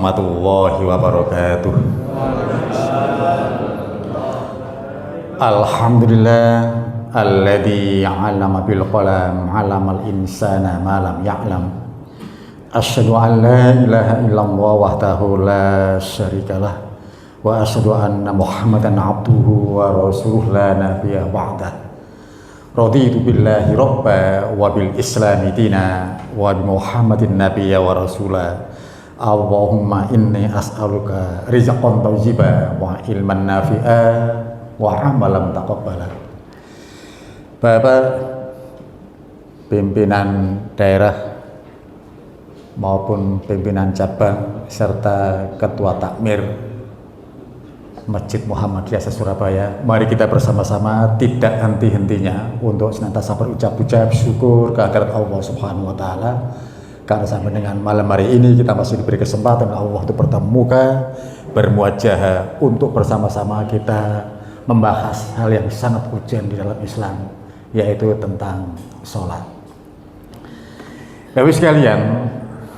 warahmatullahi wabarakatuh. Alhamdulillah alladzi 'allama bil qalam 'allamal insana ma lam ya'lam. Asyhadu an la ilaha illallah wahdahu la syarikalah wa asyhadu anna Muhammadan 'abduhu wa rasuluhu la nabiyya ba'dah. Raditu billahi rabba wa bil islami dina wa bi Muhammadin nabiyya wa rasula. Allahumma inni as'aluka rizqan thayyiban wa ilman nafi'a wa amalan taqabbala. Bapak pimpinan daerah maupun pimpinan cabang serta ketua takmir Masjid Muhammadiyah Surabaya, mari kita bersama-sama tidak henti-hentinya untuk senantiasa berucap-ucap syukur kehadirat Allah Subhanahu wa taala, karena sampai dengan malam hari ini kita masih diberi kesempatan Allah untuk bertemu muka, bermuajahah untuk bersama-sama kita membahas hal yang sangat urgent di dalam Islam, yaitu tentang sholat. Bapak sekalian,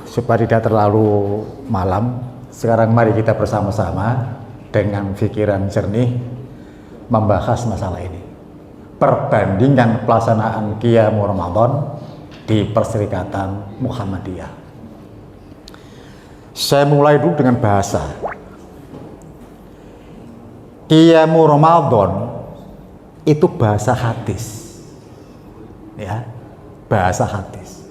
supaya tidak terlalu malam, sekarang mari kita bersama-sama dengan pikiran jernih membahas masalah ini. Perbandingan pelaksanaan Qiyam Ramadan di Perserikatan Muhammadiyah. Saya mulai dulu dengan bahasa. Qiyam Ramadan itu bahasa hadis. Ya, bahasa hadis.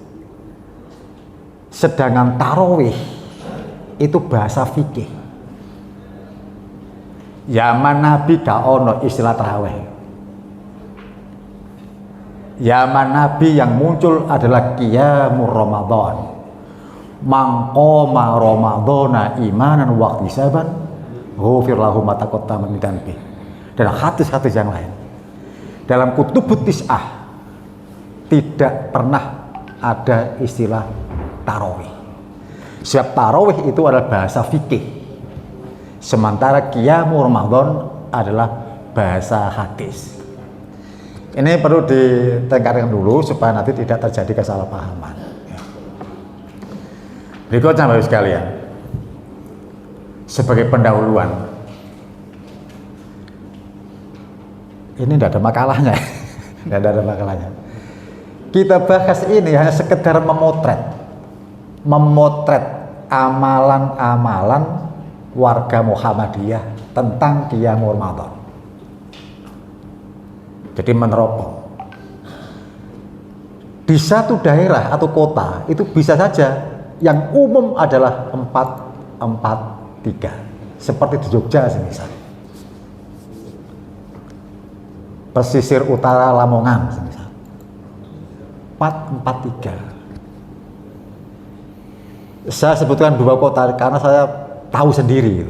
Sedangkan tarawih itu bahasa fikih. Zaman Nabi gak ono istilah tarawih. Zaman Nabi yang muncul adalah Qiyamul Ramadan. Mangqoma Ramadhana imanan wa ihtisaban ghufir lahu ma taqaddama min dhanbi. Dan hadis-hadis yang lain. Dalam kutubut tis'ah tidak pernah ada istilah tarawih. Sebab tarawih itu adalah bahasa fikih. Sementara Qiyamul Ramadan adalah bahasa hadis. Ini perlu ditekankan dulu supaya nanti tidak terjadi kesalahpahaman. Berikutnya Bapak sekalian, sebagai pendahuluan, ini tidak ada makalahnya, tidak ada makalahnya. Kita bahas ini hanya sekedar memotret amalan-amalan warga Muhammadiyah tentang Qiyamul Ramadan. Jadi meneropong. Di satu daerah atau kota itu bisa saja yang umum adalah 4-4-3. Seperti di Jogja semisal. Pesisir utara Lamongan semisal. 4-4-3. Saya sebutkan dua kota karena saya tahu sendiri,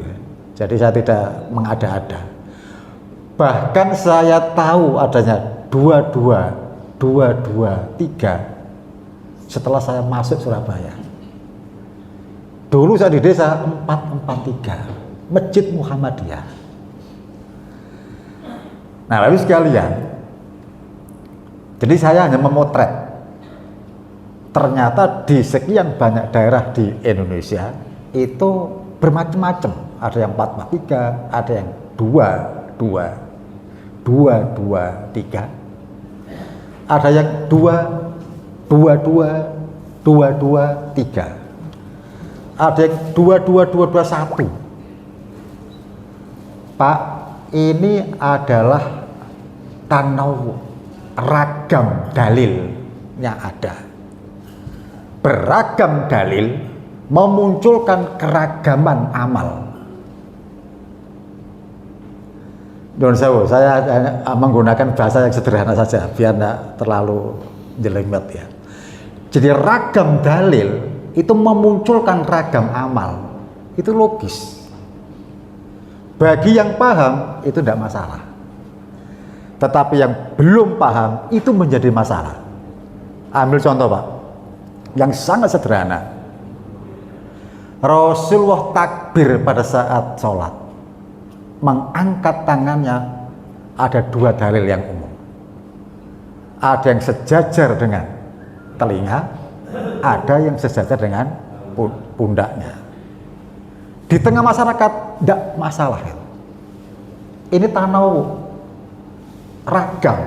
jadi saya tidak mengada-ada. Bahkan saya tahu adanya 2-2-2-2-3 setelah saya masuk Surabaya. Dulu saya di desa 4-4-3 Masjid Muhammadiyah. Nah, lalu sekalian, jadi saya hanya memotret. Ternyata di sekian banyak daerah di Indonesia itu bermacam-macam, ada yang 4-4-3, ada yang 2-2-2-2-3, ada yang 2-2-2-2-3, ada yang 2-2-2-2-1. Pak, ini adalah tanawu, ragam dalilnya ada, beragam dalil memunculkan keragaman amal. Saya menggunakan bahasa yang sederhana saja biar tidak terlalu jelimet ya. Jadi ragam dalil itu memunculkan ragam amal. Itu logis. Bagi yang paham itu tidak masalah. Tetapi yang belum paham itu menjadi masalah. Ambil contoh Pak, yang sangat sederhana. Rasulullah takbir pada saat sholat, mengangkat tangannya, ada dua dalil yang umum. Ada yang sejajar dengan telinga, ada yang sejajar dengan pundaknya. Di tengah masyarakat tidak masalah. Ini tanau ragam.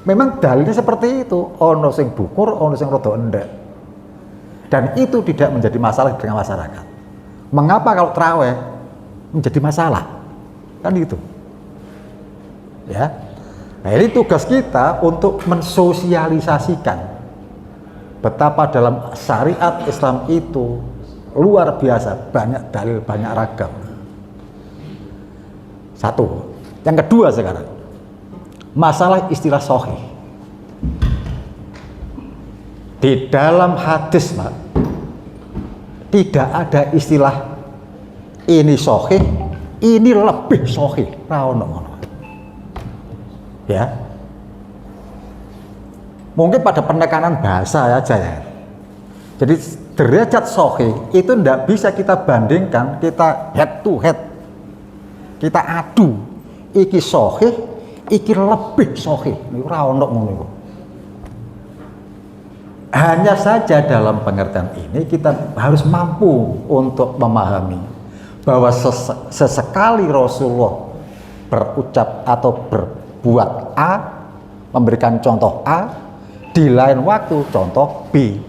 Memang dalilnya seperti itu. Ono sing bukur, ono sing rada endek. Dan itu tidak menjadi masalah di tengah masyarakat. Mengapa kalau terawih menjadi masalah? Kan itu. Ya. Nah, ini tugas kita untuk mensosialisasikan betapa dalam syariat Islam itu luar biasa, banyak dalil, banyak ragam. Satu. Yang kedua sekarang, masalah istilah sahih. Di dalam hadis, Pak, tidak ada istilah ini sahih, ini lebih sahih. Ra ono ngono. Ya. Mungkin pada penekanan bahasa aja ya. Jadi derajat sahih itu tidak bisa kita bandingkan, kita head to head. Kita adu. Iki sahih, iki lebih sahih. Niku ora ono ngono iku. Hanya saja dalam pengertian ini kita harus mampu untuk memahami bahwa sesekali Rasulullah berucap atau berbuat A, memberikan contoh A, di lain waktu contoh B.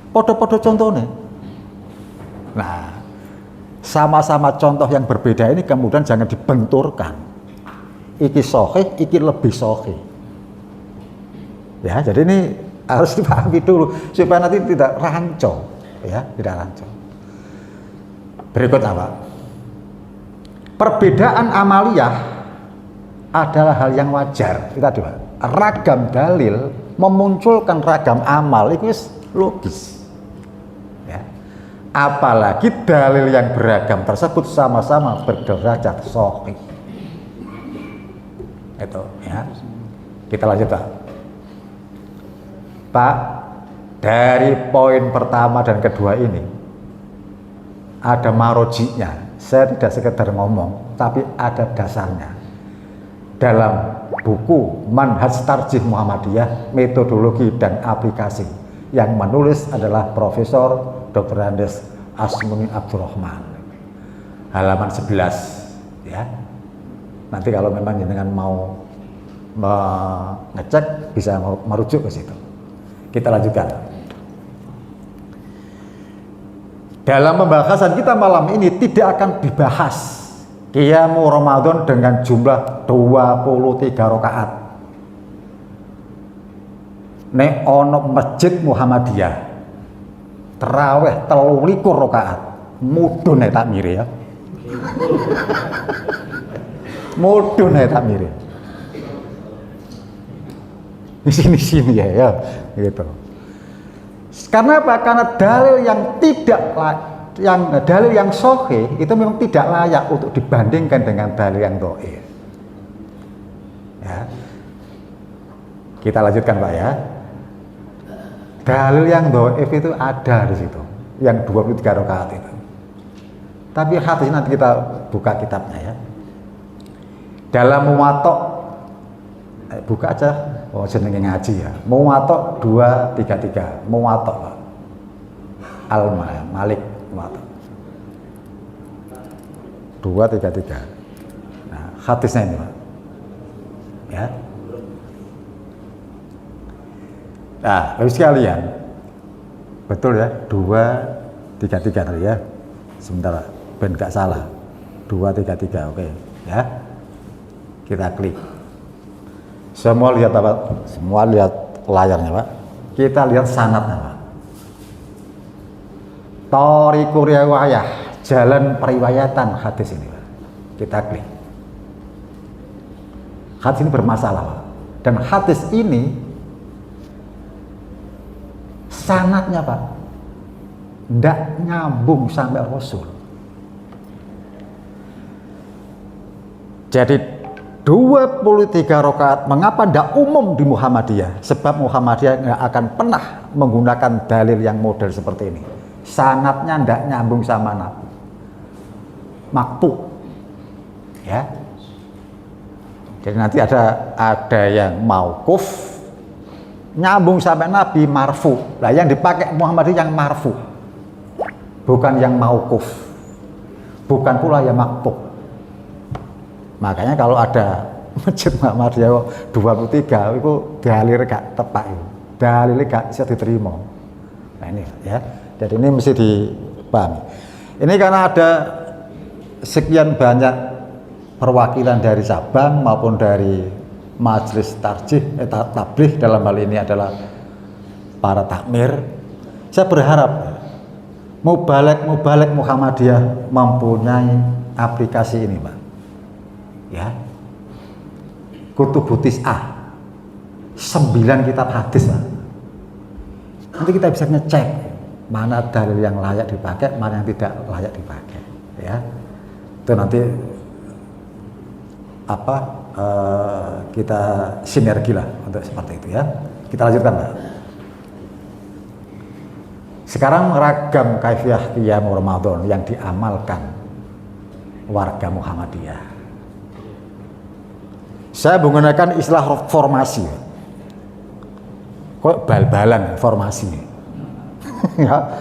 Podo-podo contohnya. Nah, sama-sama contoh yang berbeda ini kemudian jangan dibenturkan. Iki sahih, iki lebih sahih. Ya, jadi ini harus dipahami dulu supaya nanti tidak rancu, ya, tidak rancu. Berikut apa? Perbedaan amaliyah adalah hal yang wajar. Kita dua. Ragam dalil memunculkan ragam amal itu logis. Ya. Apalagi dalil yang beragam tersebut sama-sama berderajat sahih. Itu, ya. Kita lanjut, Pak. Pak, dari poin pertama dan kedua ini ada marojinya. Saya tidak sekedar ngomong, tapi ada dasarnya. Dalam buku Manhaj Tarjih Muhammadiyah, Metodologi dan Aplikasi, yang menulis adalah Profesor Dr. Andes Asmuni Abdurrahman. Halaman 11, ya. Nanti kalau memang jenengan mau ngecek bisa merujuk ke situ. Kita lanjutkan. Dalam pembahasan kita malam ini tidak akan dibahas Qiyamu Ramadan dengan jumlah 23 rakaat. Nek ono Masjid Muhammadiyah terawih 23 rakaat. Mudun tak miri ya. Mudun tak miri. Di sini ya, gitu. Karena apa? Karena dalil yang dalil yang sahih itu memang tidak layak untuk dibandingkan dengan dalil yang dhaif. Ya. Kita lanjutkan, Pak, ya. Dalil yang dhaif itu ada di situ, yang 23 rakaat itu. Tapi hadis nanti kita buka kitabnya, ya. Dalam Muwatta, buka aja. Oh, jenenge ngaji ya. Muwatta 233. Muwatta, Pak. Al-Malik Muwatta. 233. Nah, hadisnya ini, Pak. Ya. Nah, Bapak sekalian. Betul ya, 233 tadi ya. Sebentar, ben gak salah. 233, oke. Ya. Kita klik. Semua lihat apa? Semua lihat layarnya, Pak. Kita lihat sanadnya, Pak. Thariqur riwayah, jalan periwayatan hadis ini, Pak. Kita klik. Hadis ini bermasalah, Pak. Dan hadis ini sanadnya, Pak, tidak nyambung sampai Rasul. Jadi 23 rakaat, mengapa tidak umum di Muhammadiyah? Sebab Muhammadiyah nggak akan pernah menggunakan dalil yang model seperti ini. Sanadnya tidak nyambung sama Nabi. Maktu, ya. Jadi nanti ada yang mauquf, nyambung sampai Nabi marfu. Lah yang dipakai Muhammadiyah yang marfu, bukan yang mauquf. bukan pula yang makbub. Makanya kalau ada Masjid Muhammadiyah 23 itu dalil gak tepat itu. Dalil gak bisa diterima. Nah ini ya. Jadi ini mesti dipahami. Ini karena ada sekian banyak perwakilan dari Sabang maupun dari majelis tabligh dalam hal ini adalah para takmir. Saya berharap Mubalek Muhammadiyah mempunyai aplikasi ini, Pak. Ya. Kutubutis A. 9 kitab hadis, Pak. Nanti kita bisa ngecek mana dalil yang layak dipakai, mana yang tidak layak dipakai, ya. Itu nanti kita sinergi lah untuk seperti itu ya. Kita lanjutkan, Pak. Sekarang ragam kaifiyah qiyam Ramadan yang diamalkan warga Muhammadiyah. Saya menggunakan istilah formasi. Kok bal-balan formasi? Ya,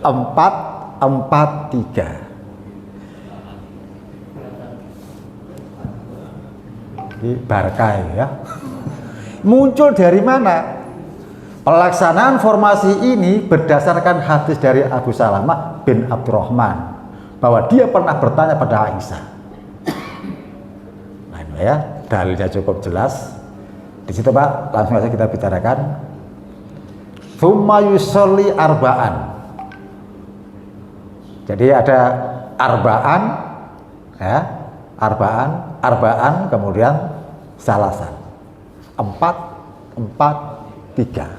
4-4-3. Barkai ya. Muncul dari mana? Pelaksanaan formasi ini berdasarkan hadis dari Abu Salamah bin Abdurrahman bahwa dia pernah bertanya pada Aisyah. Nah, ini ya, dalilnya cukup jelas. Di situ, Pak, langsung saja kita bicarakan. Tsumma yusolli arba'an. Jadi ada arba'an ya, arba'an kemudian salasan. 4-4-3.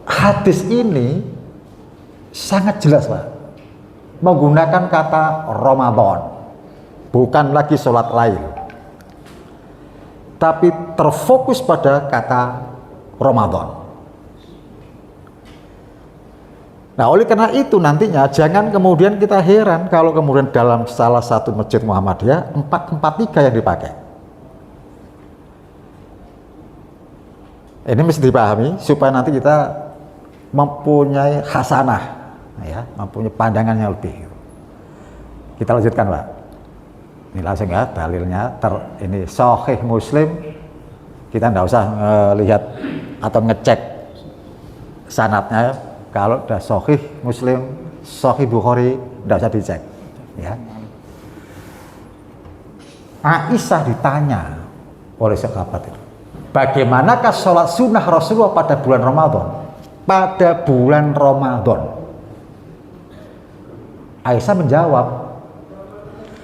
Hadis ini sangat jelas, Pak, menggunakan kata Ramadan, bukan lagi sholat lain, tapi terfokus pada kata Ramadan. Nah, oleh karena itu nantinya jangan kemudian kita heran kalau kemudian dalam salah satu masjid Muhammadiyah 4-4-3 yang dipakai. Ini mesti dipahami supaya nanti kita mempunyai hasanah, ya, mempunyai pandangan yang lebih. Kita lanjutkan, Pak. Ini langsung ya dalilnya. Ini Sahih Muslim. Kita nggak usah lihat atau ngecek sanadnya. Kalau udah Sahih Muslim, Sahih Bukhari, nggak usah dicek. Ya. Aisyah ditanya oleh sahabat itu, bagaimanakah sholat sunnah Rasulullah pada bulan Ramadan? Pada bulan Ramadan. Aisyah menjawab,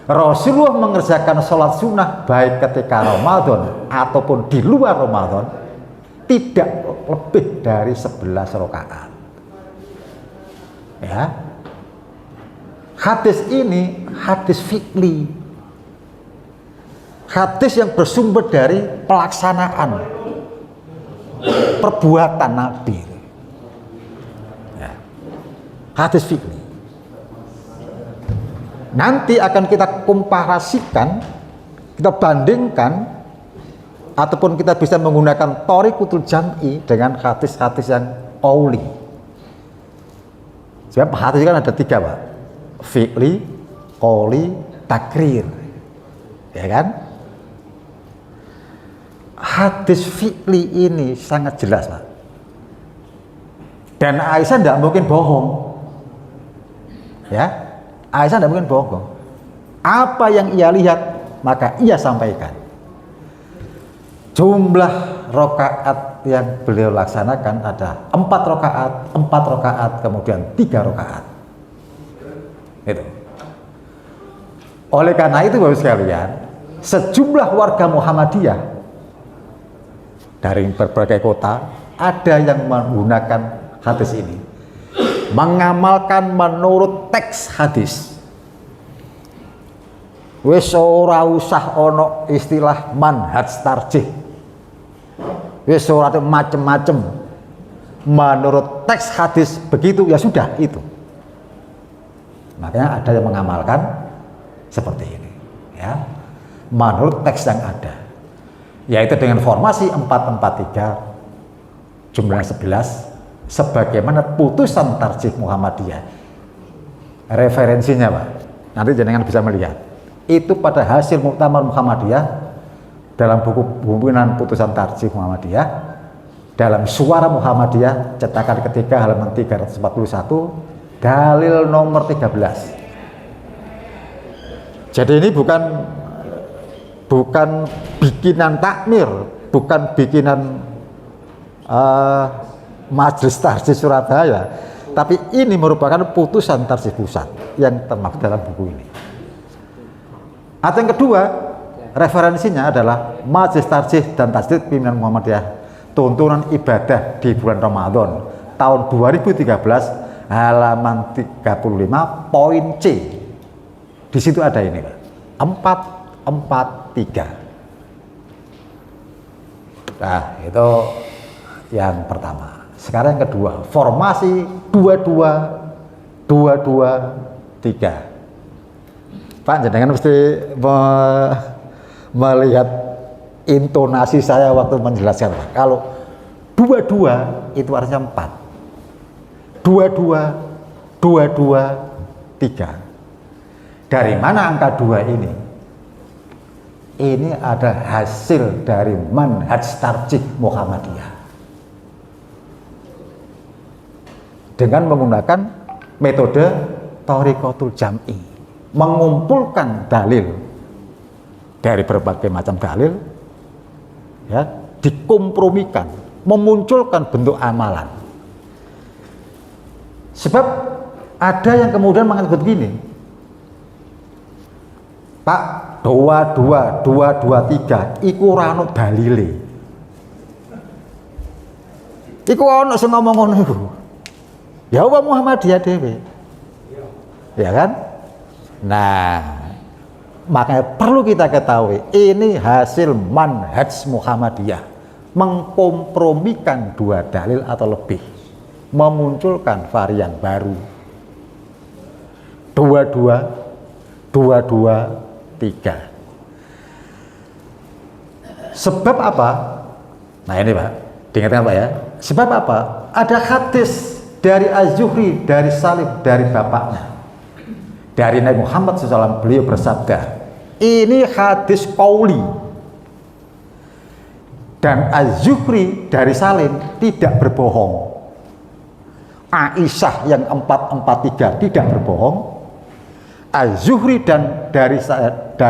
Rasulullah mengerjakan sholat sunnah baik ketika Ramadan ataupun di luar Ramadan tidak lebih dari 11 rakaat. Ya. Hadis ini hadis fikli. Hadis yang bersumber dari pelaksanaan perbuatan Nabi. Hadis fikri. Nanti akan kita komparasikan, kita bandingkan, ataupun kita bisa menggunakan thoriqatul jam'i dengan hadis-hadis yang qauli. Sebab hadis kan ada 3, Pak. Fikri, qauli, takrir. Ya kan? Hadis fikri ini sangat jelas, Pak. Dan Aisyah tidak mungkin bohong. Ya, Aisyah tidak mungkin bohong. Apa yang ia lihat maka ia sampaikan. Jumlah rakaat yang beliau laksanakan ada 4 rakaat, kemudian 3 rakaat. Itu. Oleh karena itu, Bapak sekalian, sejumlah warga Muhammadiyah dari berbagai kota ada yang menggunakan hadis ini, mengamalkan menurut teks hadis. Wis ora usah ono istilah manhaj tarjih. Wis ora macem-macem. Menurut teks hadis begitu ya sudah itu. Makanya ada yang mengamalkan seperti ini, ya. Menurut teks yang ada. Yaitu dengan formasi 4-4-3 jumlah 11 sebagaimana putusan tarjih Muhammadiyah referensinya Pak, nanti jenengan bisa melihat itu pada hasil Muktamar Muhammadiyah dalam buku Pimpinan Putusan Tarjih Muhammadiyah, dalam Suara Muhammadiyah cetakan ketiga halaman 341, dalil nomor 13. Jadi ini bukan bikinan takmir, bukan bikinan Majelis Tarjih Surabaya, tapi ini merupakan putusan Tarjih Pusat yang termaktub dalam buku ini. Atau yang kedua, referensinya adalah Majelis Tarjih dan Tajdid Pimpinan Muhammadiyah, tuntunan ibadah di bulan Ramadan tahun 2013, halaman 35 poin C. Di situ ada ini Pak, 443. Nah itu yang pertama. Sekarang yang kedua, formasi 22-22-3. Pak, jenengan mesti melihat intonasi saya waktu menjelaskan Pak. Kalau 22 itu artinya 4. 22-22-3. Dari mana angka 2 ini? Ini ada hasil dari manhaj tarjih Muhammadiyah. Dengan menggunakan metode thoriqatul jam'i, mengumpulkan dalil dari berbagai macam dalil, ya, dikompromikan, memunculkan bentuk amalan. Sebab ada yang kemudian mengatakan begini, Pak, 22-2-2-3 iku ora ono dalile. Iku ono sing ngomong ngono iku. Ya apa Muhammadiyah dhewe. Ya kan? Nah, makanya perlu kita ketahui ini hasil manhaj Muhammadiyah, mengkompromikan 2 dalil atau lebih, memunculkan varian baru. 22-2-2-3. Sebab apa? Nah ini Pak, diingatkan Pak ya. Sebab apa? Ada hadis dari Az-Zuhri, dari Salim, dari bapaknya, dari Nabi Muhammad SAW, beliau bersabda, ini hadis qauli. Dan Az-Zuhri dari Salim tidak berbohong. Aisyah yang 443 tidak berbohong. Az-Zuhri dan dari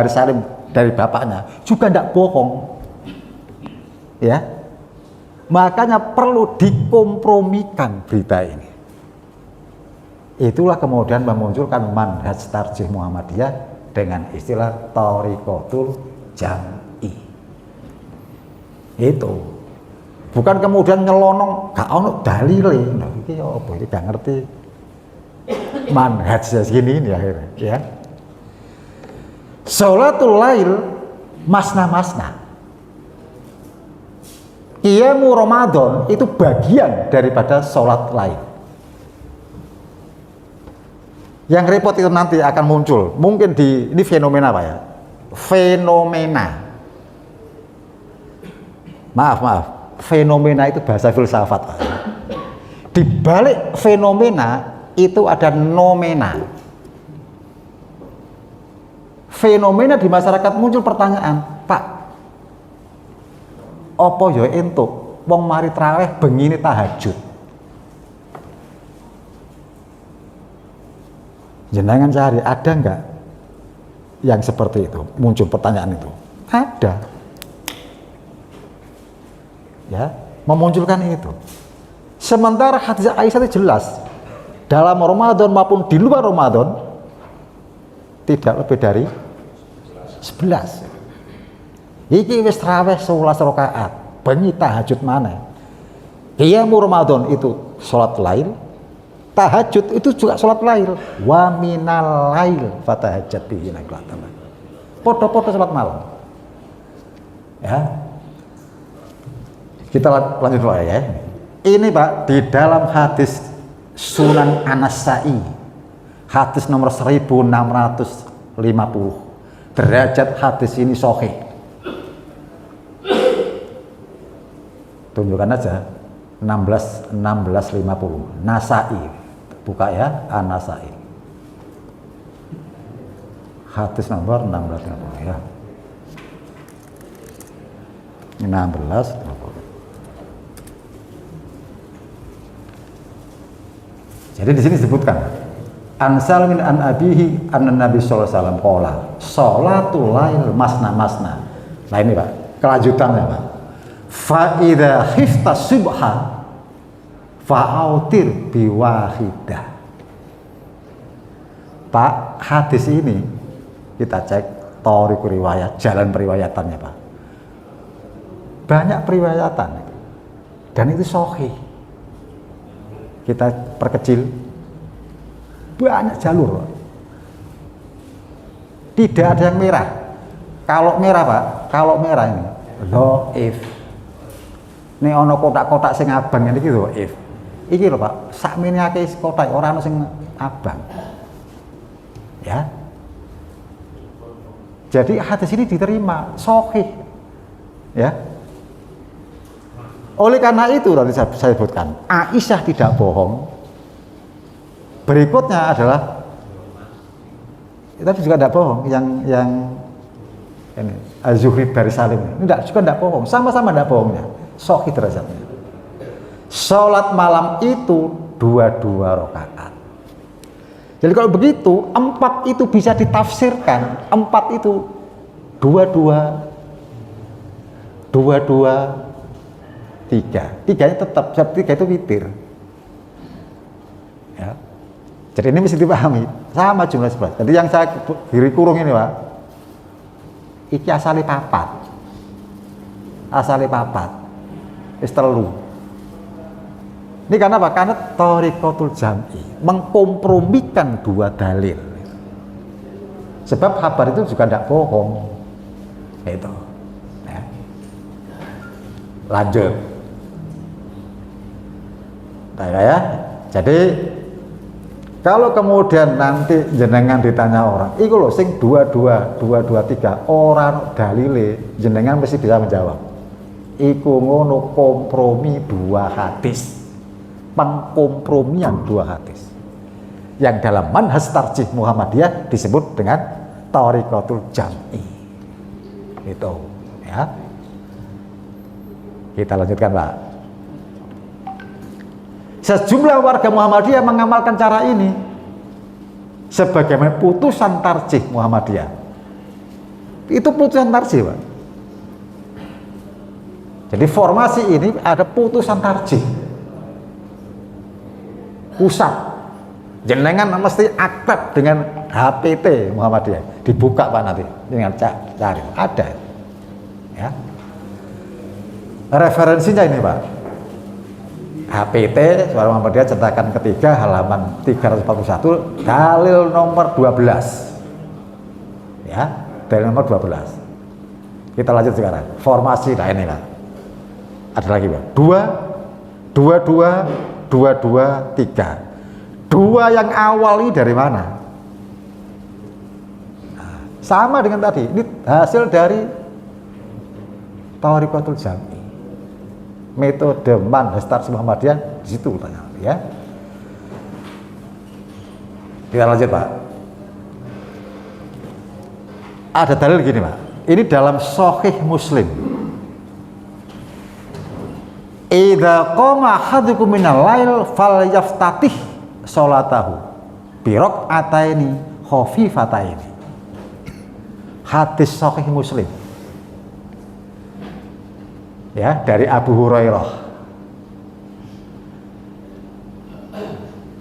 Salim, dari bapaknya juga tidak bohong. Ya, makanya perlu dikompromikan berita ini. Itulah kemudian memunculkan manhaj tarjih Muhammadiyah dengan istilah thoriqatul jam'i. Itu bukan kemudian nyelonong gak ono dalile. Nah, iki apa iki gak ngerti manhaj segini ini akhirnya, ya. Sholatul lail masna-masna. Qiyamu Ramadan itu bagian daripada sholat lail. Yang repot itu nanti akan muncul, mungkin ini fenomena Pak ya, fenomena. Maaf, fenomena itu bahasa filsafat Pak. Di balik fenomena itu ada nomena. Fenomena di masyarakat muncul pertanyaan, Pak, apa ya entuk wong mari traweh bengine tahajud? Jenengan cari, ada enggak yang seperti itu? Muncul pertanyaan itu. Ada. Ya, memunculkan itu. Sementara hadis Aisyah itu jelas, dalam Ramadan maupun di luar Ramadan tidak lebih dari 11. Iki wis traweh 11 rakaat, bengi tahajud mana? Qiyamu Ramadan itu salat lail, tahajud itu juga salat lail. Wa minal lail fatahajjat bihi nafilatan. Podo-podo salat malam. Ya. Kita lanjut Pak ya. Ini Pak di dalam hadis Sunan An-Nasa'i, hadis nomor 1650. Derajat hadis ini sahih. Tunjukkan aja 1650 Nasa'i, buka ya, An-Nasa'i. Hadis nomor 16 ya. 16. Jadi di sini disebutkan Ansal min an abihi anna Nabi sallallahu alaihi wasallam qala sholatul lail masna. Nah ini Pak, kelanjutannya Pak. Fa idza khifta subha fa'autir biwahidah. Pak, hadis ini kita cek thoriq riwayat, jalan periwayatannya Pak. Banyak periwayatan dan itu sahih. Kita perkecil, banyak jalur, tidak ada yang merah. Kalau merah Pak, kalau merah ini dhaif. Ini ono kotak-kotak sing abang ini gitu dhaif. Iki lho Pak, sakmene akeh kotak ora ono sing abang. Ya. Jadi hadis ini diterima sahih. Ya. Oleh karena itu tadi saya sebutkan, Aisyah tidak bohong. Berikutnya adalah itu juga tidak bohong, yang ini Az-Zuhri dari Salim ini juga tidak bohong, sama-sama tidak bohongnya, sahih derajatnya. Sholat malam itu 22 rakaat. Jadi kalau begitu 4 itu bisa ditafsirkan, 4 itu 22 3-nya tetap, 3 itu witir. Ya. Jadi ini mesti dipahami, sama jumlah 11. Jadi yang saya kiri kurung ini Pak, iki asale 4. Wis telu. Ini karena apa? Karena thoriqatul jam'i, mengkompromikan 2 dalil. Sebab kabar itu juga tidak bohong. Itu. Ya. Lanjut. Nah, ya. Jadi kalau kemudian nanti jenengan ditanya orang, iku lho sing 223 orang dalile, jenengan mesti bisa menjawab. Iku ngono kompromi 2 hadis. Pengkompromian 2 hadis. Yang dalam manhaj tarjih Muhammadiyah disebut dengan thoriqatul jam'i. Itu, ya. Kita lanjutkan, Pak. Sejumlah warga Muhammadiyah mengamalkan cara ini sebagaimana putusan tarjih Muhammadiyah. Itu putusan tarjih, Pak. Jadi formasi ini ada putusan tarjih. Pusat. Jenengan mesti akrab dengan HPT Muhammadiyah. Dibuka Pak nanti dengan cari. Ada. Ya. Referensinya ini Pak. HPT Suara Muhammadiyah cetakan ketiga halaman 341 dalil nomor 12. Ya, dalil nomor 12. Kita lanjut sekarang. Formasi nah ini Pak. Ada lagi Pak. 2 3. 2 yang awal ini dari mana? Nah, sama dengan tadi. Ini hasil dari thoriqatul jam'i. Metode manhaj tarjih Muhammadiyah di situ tanya, ya. Kita lanjut Pak. Ada dalil gini Pak. Ini dalam Sahih Muslim. Idza qama ahadukum minal lail falyaftatih sholatahu bi rak'ataini khafifataini. Hadis Sahih Muslim. Ya, dari Abu Hurairah.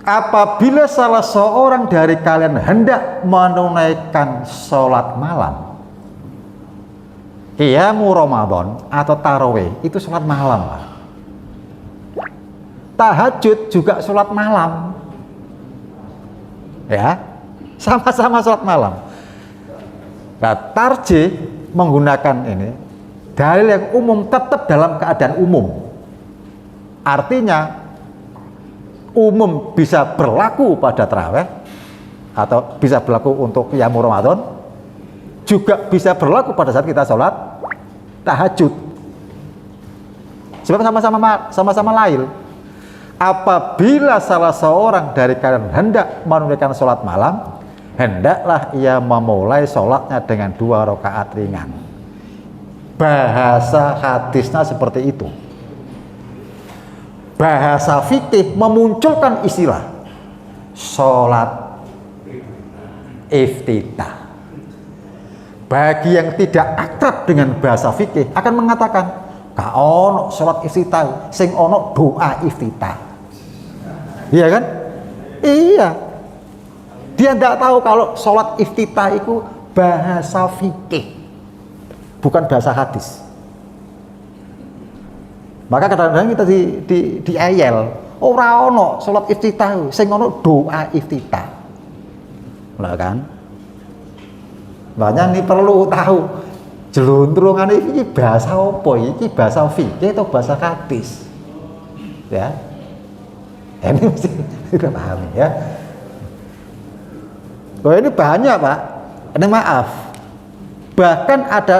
Apabila salah seorang dari kalian hendak menunaikan sholat malam, qiyamu Ramadan atau tarawih, itu sholat malam Pak. Tahajud juga sholat malam. Ya, sama-sama sholat malam. Nah, tarjih menggunakan ini dalil yang umum tetap dalam keadaan umum. Artinya umum bisa berlaku pada tarawih atau bisa berlaku untuk qiyamul Ramadan, juga bisa berlaku pada saat kita sholat tahajud. Sebab sama-sama lail. Apabila salah seorang dari kalian hendak menunaikan sholat malam, hendaklah ia memulai sholatnya dengan 2 rakaat ringan. Bahasa hadisnya seperti itu. Bahasa fikih memunculkan istilah sholat iftitah. Bagi yang tidak akrab dengan bahasa fikih akan mengatakan, gak ono sholat iftitah, sing ono doa iftitah. Iya kan? Iya. Dia tidak tahu kalau sholat iftitah itu bahasa fikih, bukan bahasa hadis. Maka kadang-kadang kita di ayel, ora ono sholat iftitah, sing ono doa iftitah. Lah kan? Banyak nih perlu tahu jeluntrungan ini bahasa apa? Ini bahasa fikih atau bahasa hadis? Ya. Ini mesti kita pahami ya. Oh ini banyak Pak, ini maaf. Bahkan ada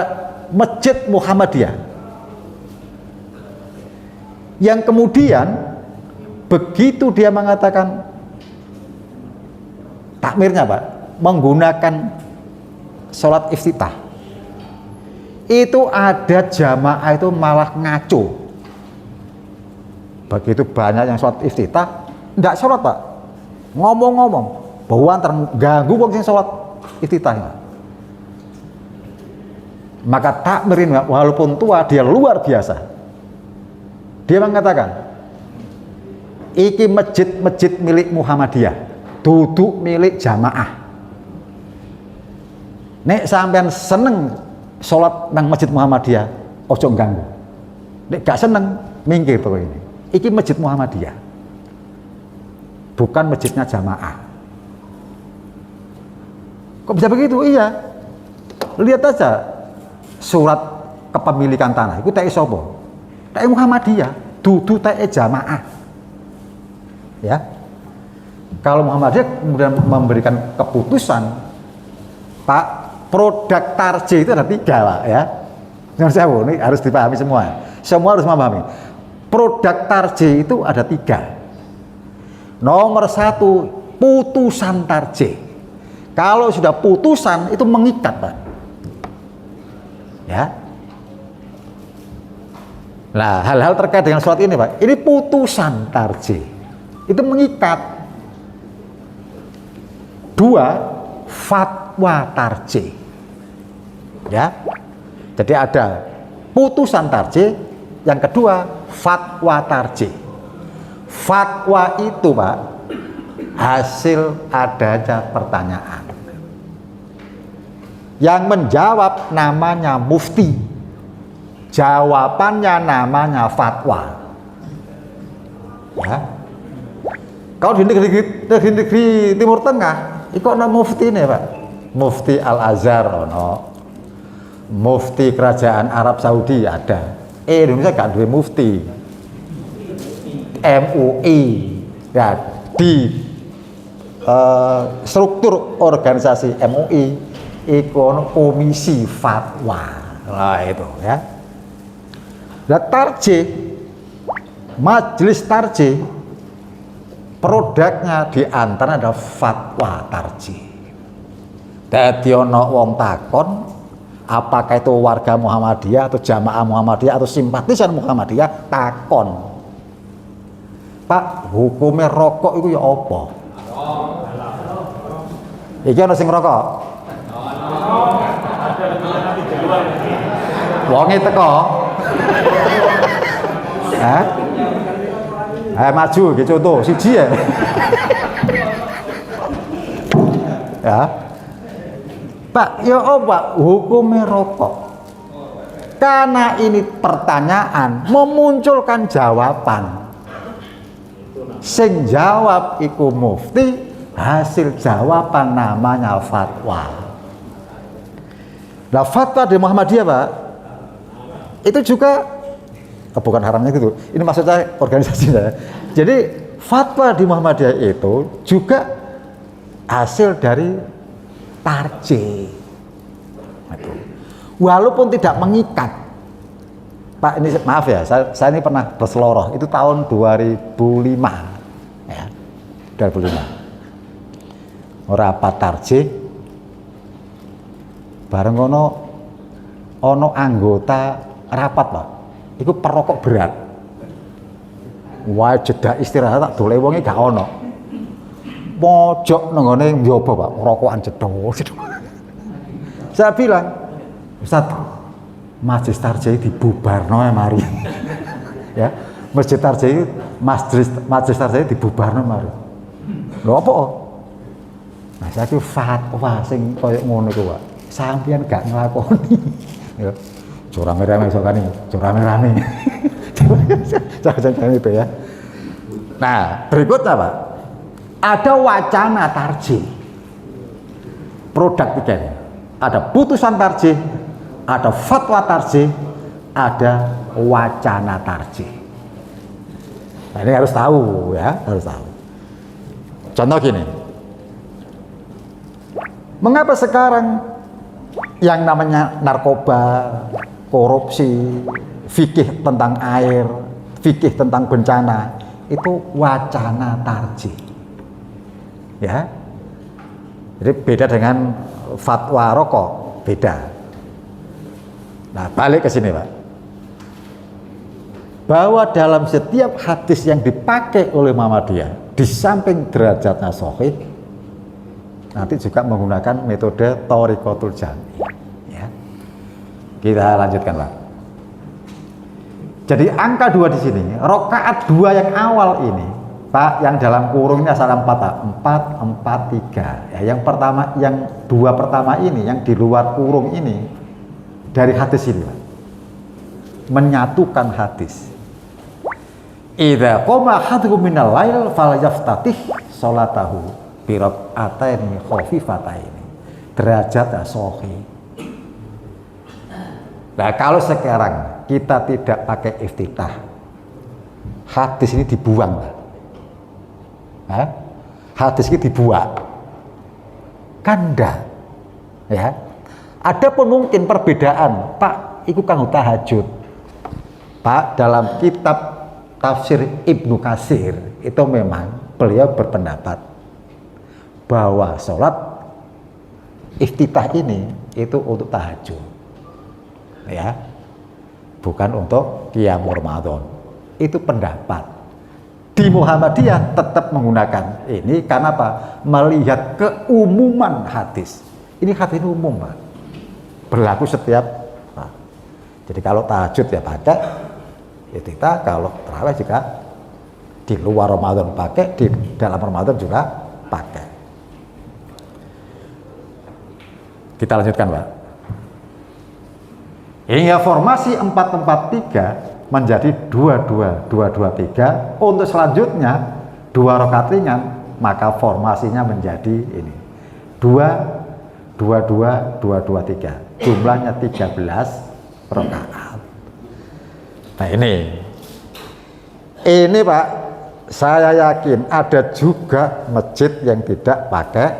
Masjid Muhammadiyah yang kemudian begitu dia mengatakan takmirnya Pak, menggunakan sholat iftitah, itu ada jamaah itu malah ngaco. Begitu banyak yang sholat iftitah, enggak sholat Pak, ngomong-ngomong bahwa terganggu wong sing sholat iftitah. Maka takmirin walaupun tua dia luar biasa. Dia mengatakan, iki masjid milik Muhammadiyah, duduk milik jamaah. Nek sampean seneng sholat nang masjid Muhammadiyah, ojo ganggu. Nek gak seneng, minggir pokoknya ini. Iki masjid Muhammadiyah, bukan masjidnya jamaah. Kok bisa begitu? Iya. Lihat aja surat kepemilikan tanah. Itu TI sopo? TI Muhammadiyah. Dudu TI jamaah. Ya. Kalau Muhammadiyah kemudian memberikan keputusan, Pak, produk tarje itu ada 3 Pak ya. Yang saya ini harus dipahami semua. Semua harus memahami. Produk tarje itu ada 3. Nomor 1, putusan tarje. Kalau sudah putusan itu mengikat Pak. Ya. Nah, hal-hal terkait dengan sholat ini Pak, ini putusan tarji. Itu mengikat. 2, fatwa tarji. Ya. Jadi ada putusan tarji, yang kedua fatwa tarji. Fatwa itu Pak, hasil adanya pertanyaan. Yang menjawab namanya mufti, jawabannya namanya fatwa. Ya. Kalau di negeri Timur Tengah, itu ada mufti ini Pak, mufti Al-Azhar, mufti kerajaan Arab Saudi ada. Indonesia gak ada mufti. MUI, ya, di struktur organisasi MUI. Komisi fatwa, nah itu ya. Nah, tarjih, majelis tarjih, produknya diantara ada fatwa tarjih. Dadi ana wong takon, apakah itu warga Muhammadiyah atau jamaah Muhammadiyah atau simpatisan Muhammadiyah, takon, Pak, hukumnya rokok itu ya apa? Iki ana sing rokok. Wonge teko. Maju iki contoh siji ya. Ya. Pak, ya apa hukumnya rokok? Karena ini pertanyaan memunculkan jawaban. Sing jawab iku mufti, hasil jawaban namanya fatwa. Nah, fatwa di Muhammadiyah Pak, itu juga bukan haramnya gitu. Ini maksud saya organisasinya. Jadi fatwa di Muhammadiyah itu juga hasil dari tarjih. Walaupun tidak mengikat. Pak, ini maaf ya, saya ini pernah berseloroh. Itu tahun 2005. Ya, 2005. rapat tarjih bareng ono anggota rapat Pak iku perokok berat wae jeda istirahat tak dole wonge gak ono pojok nenggone njaba Pak rokokan cedhok saya bilang Ustaz Masjid Tarjih dibubarno ya mari ya Masjid Tarjih Masjid Tarjih dibubarno mari lho apa nah saya fatwa sing koyo ngono iku Pak sampeyan gak nglakoni ya rame-rame sokane rame-rame jangan itu ya nah berikutnya Pak ada wacana tarjih produk tiga ini ada putusan tarjih ada fatwa tarjih ada wacana tarjih nah ini harus tahu ya harus tahu contoh gini mengapa sekarang yang namanya narkoba, korupsi, fikih tentang air, fikih tentang bencana itu wacana tarjih, ya. Jadi beda dengan fatwa rokok, beda. Nah balik ke sini Pak, bahwa dalam setiap hadis yang dipakai oleh Muhammadiyah di samping derajatnya sahih nanti juga menggunakan metode thoriqatul jami ya. Kita lanjutkan Pak. Jadi angka 2 di sini, rakaat 2 yang awal ini Pak, yang dalam kurungnya salah 4, 4, 4, 3 ya, yang pertama, yang 2 pertama ini, yang di luar kurung ini dari hadis ini Pak, menyatukan hadis. Idza qama ahadukum minal lail falyaftatih salatahu bi rak'ataini khafifataini derajat sahih. Nah, kalau sekarang kita tidak pakai iftitah, hadis ini dibuang. Hah? Hadis ini dibuang. Kan enggak. Ya. Ada pun mungkin perbedaan, Pak, iku kanggo tahajud. Pak, dalam kitab tafsir Ibnu Katsir itu memang beliau berpendapat bahwa sholat iftitah ini itu untuk tahajud, ya, bukan untuk qiyamul Ramadan. Itu pendapat. Di Muhammadiyah tetap menggunakan ini karena apa? Melihat keumuman hadis. Ini hadis umum Pak, berlaku setiap. Nah, jadi kalau tahajud ya pakai iftitah, kalau tarawih juga di luar Ramadan pakai, di dalam Ramadan juga pakai. Kita lanjutkan Pak. Hingga formasi 4-4-3 menjadi 2-2-2-2-3. Untuk selanjutnya 2 rakaat ringan, maka formasinya menjadi ini 2-2-2-2-3. Jumlahnya 13 rakaat. Nah ini Pak, saya yakin ada juga masjid yang tidak pakai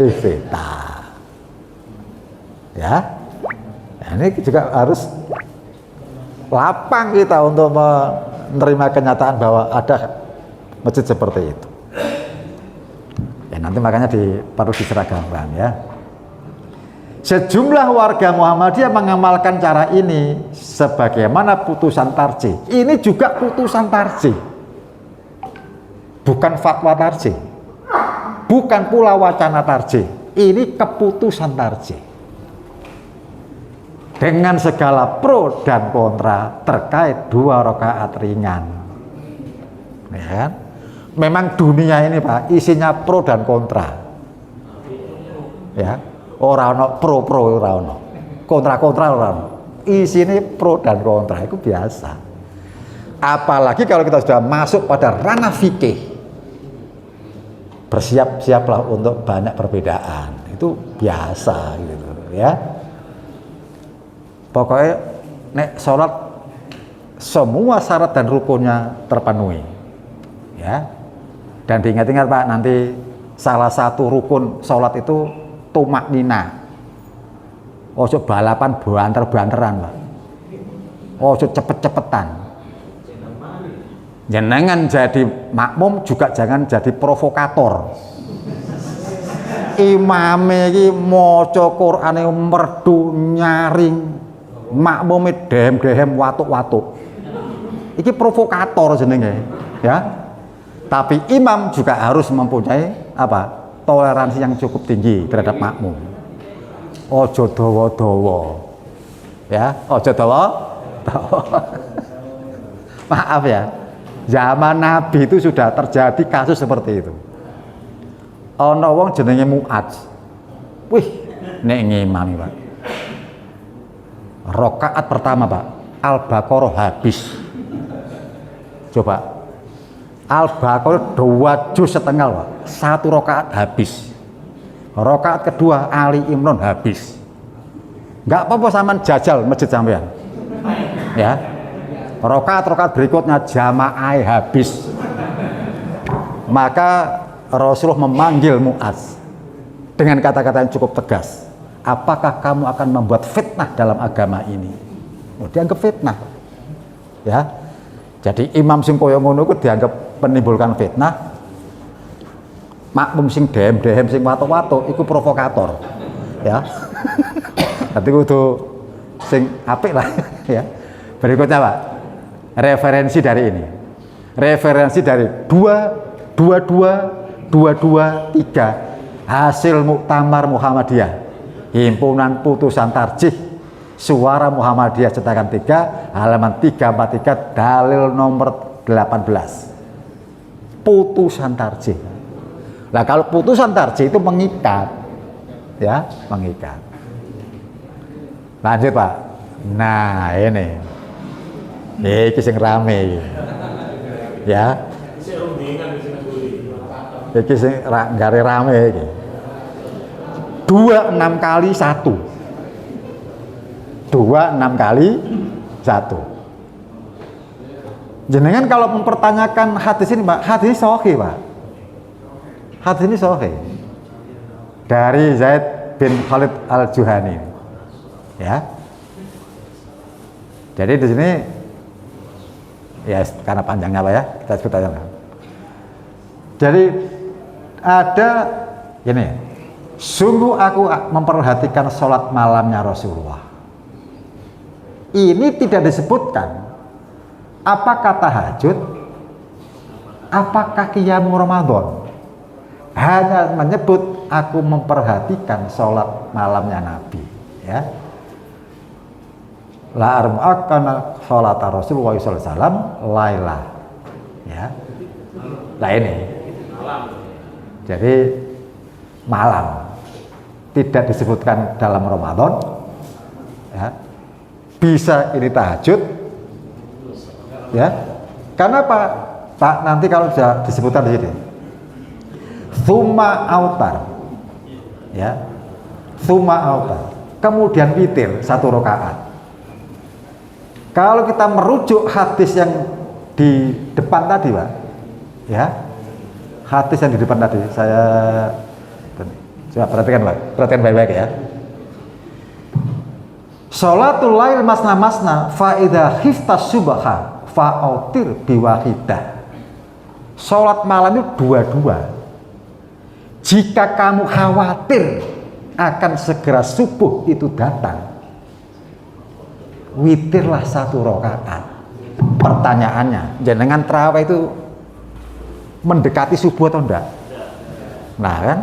iftitah. Ya, nah, ini juga harus lapang kita untuk menerima kenyataan bahwa ada masjid seperti itu. Ya nanti makanya perlu diseragamkan ya. Sejumlah warga Muhammadiyah mengamalkan cara ini sebagaimana putusan tarjih. Ini juga putusan tarjih, bukan fatwa tarjih, bukan pula wacana tarjih. Ini keputusan tarjih. Dengan segala pro dan kontra terkait 2 rakaat ringan. Ya kan? Memang dunia ini Pak isinya pro dan kontra. Ya, ora ono pro ora ono. Kontra ora ono. Isine pro dan kontra itu biasa. Apalagi kalau kita sudah masuk pada ranah fikih. Bersiap-siaplah untuk banyak perbedaan. Itu biasa gitu ya. Pokoknya nek sholat semua syarat dan rukunnya terpenuhi, ya. Dan diingat-ingat Pak, nanti salah satu rukun sholat itu tumak nina. Ojo balapan banter-banteran Pak. Ojo cepet-cepetan. Jangan jadi makmum juga jangan jadi provokator. imame iki maca Qur'ane merdu nyaring, makmume dehem-dehem watuk-watuk. Iki provokator jenenge, ya. Tapi imam juga harus mempunyai apa? Toleransi yang cukup tinggi terhadap makmum. Ojo dawa-dawa. Ya, ojo dawa-dawa. Maaf ya. Zaman Nabi itu sudah terjadi kasus seperti itu. Ana wong jenenge Mu'adz. Wih, nek ngimami, Pak. Rakaat pertama, Pak, Al-Baqarah habis. Coba Al-Baqarah 2 juz setengah, Pak. 1 rakaat habis. Rakaat kedua Ali Imran habis. Enggak apa-apa sampean jajal masjid sampean. Ya. Rakaat-rakaat berikutnya jamaah habis. Maka Rasulullah memanggil Mu'adz dengan kata-kata yang cukup tegas. Apakah kamu akan membuat fitnah dalam agama ini? Oh, dianggap fitnah. Ya. Jadi imam sing kaya ngono iku dianggap menimbulkan fitnah. Makmum sing dehem-dehem sing watuk-watuk iku provokator. Ya. Nanti kudu sing apik lah ya. Berikutnya, Pak. Referensi dari ini. Referensi dari 222 hasil Muktamar Muhammadiyah. Himpunan Putusan Tarjih Suara Muhammadiyah cetakan 3 halaman 343 dalil nomor 18. Putusan tarjih. Nah, kalau putusan tarjih itu mengikat, ya, mengikat. Lanjut, Pak. Nah, ini sing rame iki. Ya. Iki sing gare rame iki. 26 kali 1. 26 kali 1. Jenengan kalau mempertanyakan hadis ini, Pak, hadis ini sahih, Pak. Hadis ini sahih. Dari Zaid bin Khalid Al-Juhani. Ya. Jadi di sini ya karena panjangnya, Pak, ya, kita sebut aja. Jadi ada gini. Sungguh aku memperhatikan sholat malamnya Rasulullah. Ini tidak disebutkan apakah tahajud, apakah qiyamul Ramadan. Hanya menyebut aku memperhatikan sholat malamnya Nabi. Ya. La arma'akana sholat Rasulullah SAW laila. Ya. Nah ini. Jadi malam. Tidak disebutkan dalam Ramadan. Ya. Bisa ini tahajud, ya. Karena Pak, nanti kalau sudah disebutkan di sini, tsumma autar, ya, tsumma autar, kemudian witir 1 rakaat. Kalau kita merujuk hadis yang di depan tadi, Pak, ya, hadis yang di depan tadi, saya coba perhatikan, Pak, perhatikan baik-baik ya. Sholatul lail masna-masna fa idza khifta subha fa'autir biwahidah. Sholat malam itu 2-2. Jika kamu khawatir akan segera subuh itu datang, witirlah 1 rakaat. Pertanyaannya, jenengan tarawih itu mendekati subuh atau enggak? Nah kan,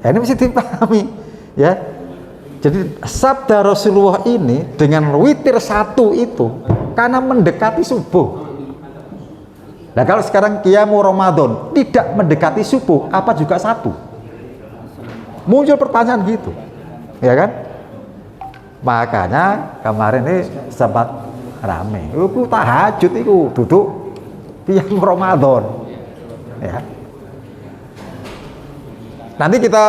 ini mesti dipahami, ya. Jadi sabda Rasulullah ini dengan witir 1 itu karena mendekati subuh. Nah kalau sekarang qiyamul Ramadan tidak mendekati subuh, apa juga 1? Muncul pertanyaan gitu, ya kan? Makanya kemarin ini sempat rame. Aku tahajud itu duduk qiyamul Ramadan, ya. Nanti kita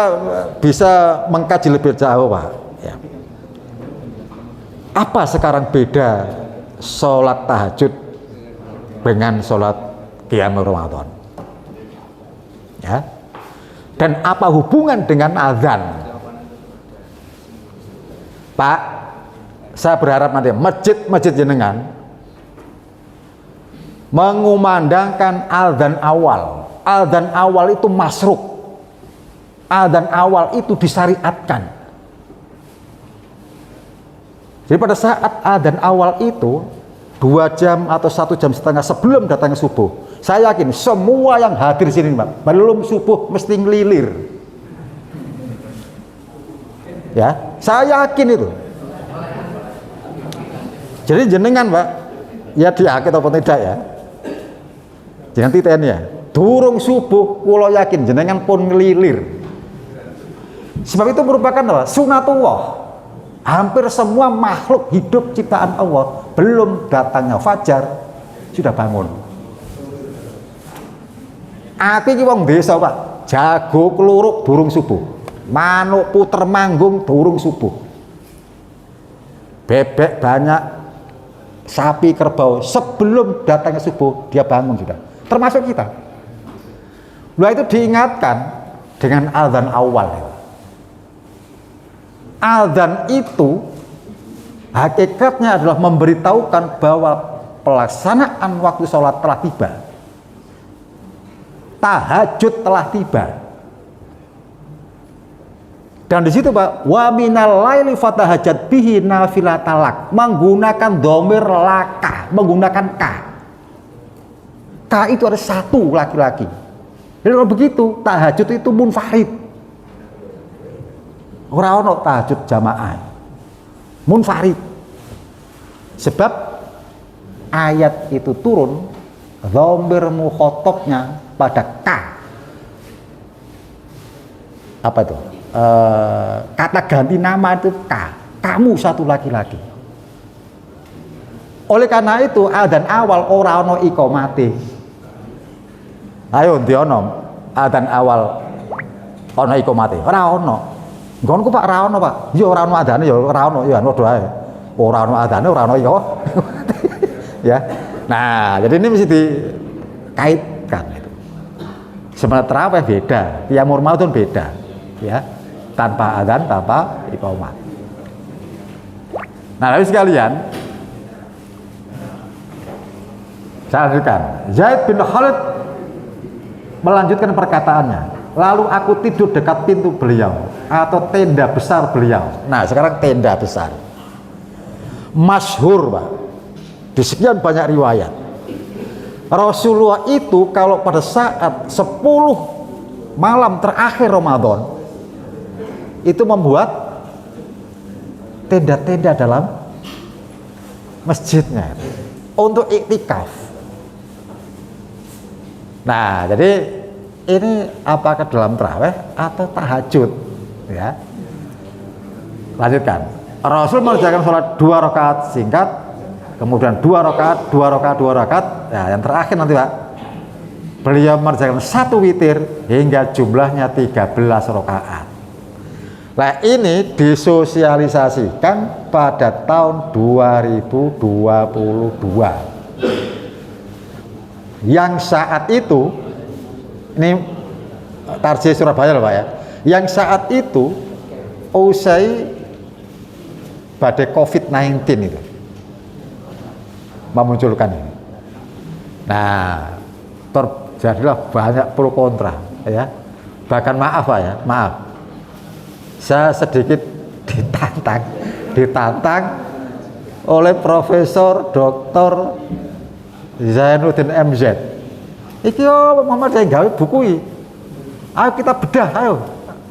bisa mengkaji lebih jauh, Pak. Ya. Apa sekarang beda sholat tahajud dengan sholat qiyamul Ramadan? Ya. Dan apa hubungan dengan azan? Pak, saya berharap nanti masjid-masjid jenengan mengumandangkan azan awal. Azan awal itu masruk. adzan awal itu disyariatkan. Jadi pada saat adzan awal itu 2 jam atau 1,5 jam sebelum datangnya subuh, saya yakin semua yang hadir sini Pak, belum subuh mesti ngelilir. Ya, saya yakin itu. Jadi jenengan Pak, ya diakit apa tidak ya? Jangan titen ya. Durung subuh, kula yakin jenengan pun ngelilir. Sebab itu merupakan apa? Sunatullah. Hampir semua makhluk hidup ciptaan Allah belum datangnya fajar sudah bangun. Aku iki wong desa Pak, jago kluruk durung subuh, manuk puter manggung durung subuh, bebek banyak, sapi kerbau sebelum datangnya subuh dia bangun sudah. Termasuk kita. Lalu itu diingatkan dengan adzan awal. Adzan itu hakikatnya adalah memberitahukan bahwa pelaksanaan waktu sholat telah tiba, tahajud telah tiba. Dan di situ Pak, wa minal laili fatahajjat bihi nafilatalak, menggunakan dhamir laka, menggunakan ka. Ka itu ada satu laki-laki. Jadi kalau begitu tahajud itu munfarid. Ora ono tahajud jamaah, munfarid. Sebab ayat itu turun dhamir mukhatabnya pada ka. Apa itu? Kata ganti nama itu ka. Kamu satu laki-laki. Oleh karena itu adzan awal ora ono iqamate. Ayo ndi ono adzan awal ono iqamate? Ora ono. Nggonku Pak ora ono Pak. Ya ora ono adzane ya ora ono ya padha ae. Ora ono adzane ora ono ya. Ya. Nah, jadi ini mesti dikaitkan itu. Sebenarnya tarawih beda, qiyamul maudun beda, ya. Tanpa adzan, tanpa iqamah. Nah, lalu sekalian, saya lanjutkan. Zaid bin Khalid melanjutkan perkataannya. Lalu aku tidur dekat pintu beliau atau tenda besar beliau. Nah, sekarang tenda besar. Masyhur, Pak. Di sekian banyak riwayat. Rasulullah itu kalau pada saat 10 malam terakhir Ramadan itu membuat tenda-tenda dalam masjidnya untuk iktikaf. Nah, jadi ini apakah dalam tarawih atau tahajud, ya? Lanjutkan. Rasul mengerjakan sholat 2 rakaat singkat, kemudian 2 rakaat, 2 rakaat, 2 rakaat. Ya, yang terakhir nanti Pak, beliau mengerjakan 1 witir hingga jumlahnya 13 rakaat. Nah, ini disosialisasikan pada tahun 2022. Yang saat itu, ini Tarjih Surabaya loh Pak ya. Yang saat itu usai badai COVID-19 itu memunculkan ini. Nah, terjadilah banyak pro kontra ya. Bahkan maaf Pak ya, maaf. Saya sedikit ditantang oleh Profesor Dr. Zainuddin MZ. Iki yo Muhammad saya gawe buku ini. Ayo kita bedah, ayo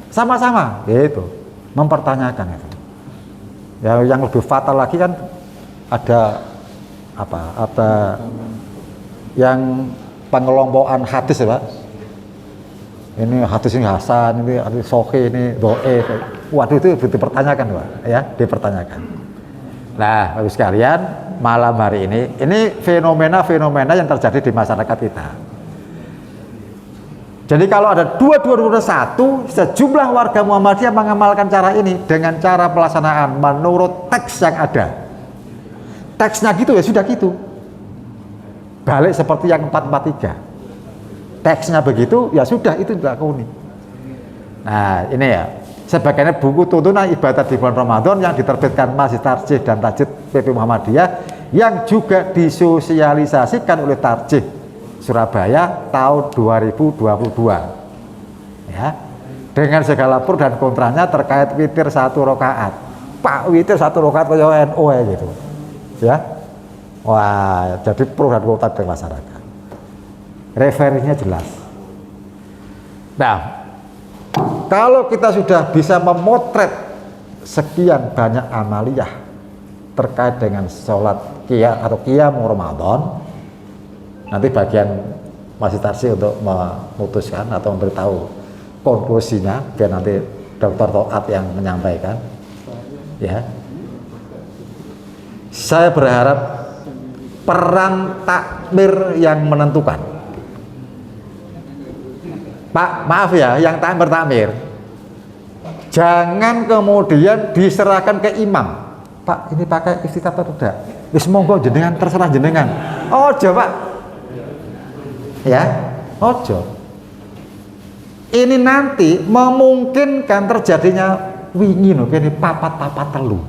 sama-sama, gitu. Mempertanyakan itu. Ya, yang lebih fatal lagi kan ada apa? Ada yang pengelompokan hadis ya Pak. Ini hadis ini Hasan, ini hadis Sahih, ini Dhaif. Waduh, itu dipertanyakan Pak, ya, dipertanyakan. Nah, Bapak sekalian, malam hari ini fenomena-fenomena yang terjadi di masyarakat kita. Jadi kalau ada 2221, sejumlah warga Muhammadiyah mengamalkan cara ini dengan cara pelaksanaan menurut teks yang ada. Teksnya gitu ya sudah gitu. Balik seperti yang 443. Teksnya begitu, ya sudah itu dilakoni. Nah, ini ya, sebagainya buku tuntunan ibadat di bulan Ramadan yang diterbitkan Masjid Tarjih dan Tajdid PP Muhammadiyah yang juga disosialisasikan oleh Tarjih Surabaya tahun 2022. Ya. dengan segala pro dan kontranya terkait witir 1 rakaat. Pak, witir 1 rakaat kaya NU gitu. Ya. Wah, jadi pro dan kontra di masyarakat. Referensinya jelas. Nah, kalau kita sudah bisa memotret sekian banyak amaliyah terkait dengan sholat qiyam Ramadan, nanti bagian Masjid Tarsi untuk memutuskan atau memberitahu konklusinya, biar nanti Dr. Toat yang menyampaikan. Ya, saya berharap peran takmir yang menentukan. Pak, maaf ya, yang takmir jangan kemudian diserahkan ke imam. Pak, ini pakai istiqat atau tidak? Wis monggo jenengan, terserah jenengan. Ojo Pak, ya, ojo. Ini nanti memungkinkan terjadinya wingi no kene papat telu.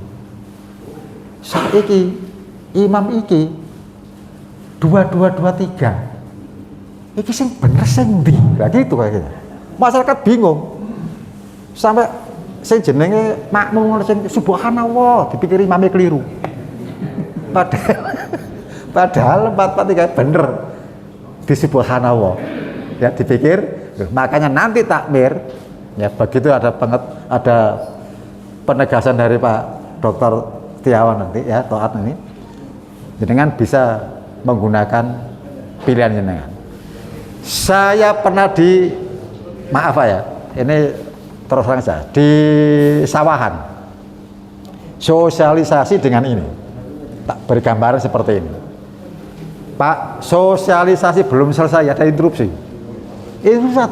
Saiki imam iki 2223. Iki sing bener sing ndi? Lah gitu kayaknya. Masyarakat bingung. Sampai sing jenenge makmum sing subhanallah dipikir imamnya keliru. Padahal 443 bener di subhanallah. Ya dipikir, makanya nanti takmir ya begitu ada penegasan dari Pak Dr. Setiawan nanti ya Toat ini, jenengan bisa menggunakan pilihan jenengan. Saya pernah maaf ya, ini terus terang saja, di Sawahan sosialisasi dengan ini, tak beri gambaran seperti ini. Pak, sosialisasi belum selesai, ada interupsi. Itu Ustaz,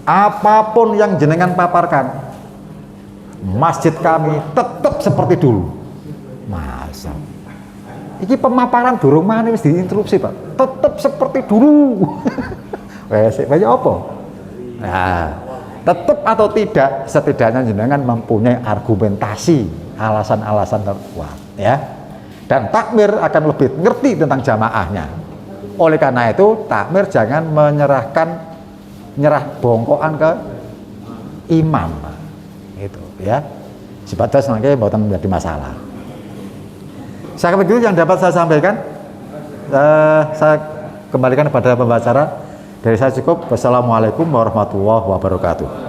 apapun yang jenengan paparkan, masjid kami tetap seperti dulu. Masa ini pemaparan durung mana wis diinterupsi Pak, tetap seperti dulu. Wes banyak apa? Nah, tetap atau tidak, setidaknya jenengan mempunyai argumentasi, alasan-alasan terkuat ya. Dan takmir akan lebih ngerti tentang jamaahnya. Oleh karena itu takmir jangan nyerah bongkokan ke imam, gitu ya. Sebatas nanti bukan menjadi masalah. Saya begitu yang dapat saya sampaikan. Saya kembalikan kepada pembicara. Dari saya cukup. Wassalamualaikum warahmatullahi wabarakatuh.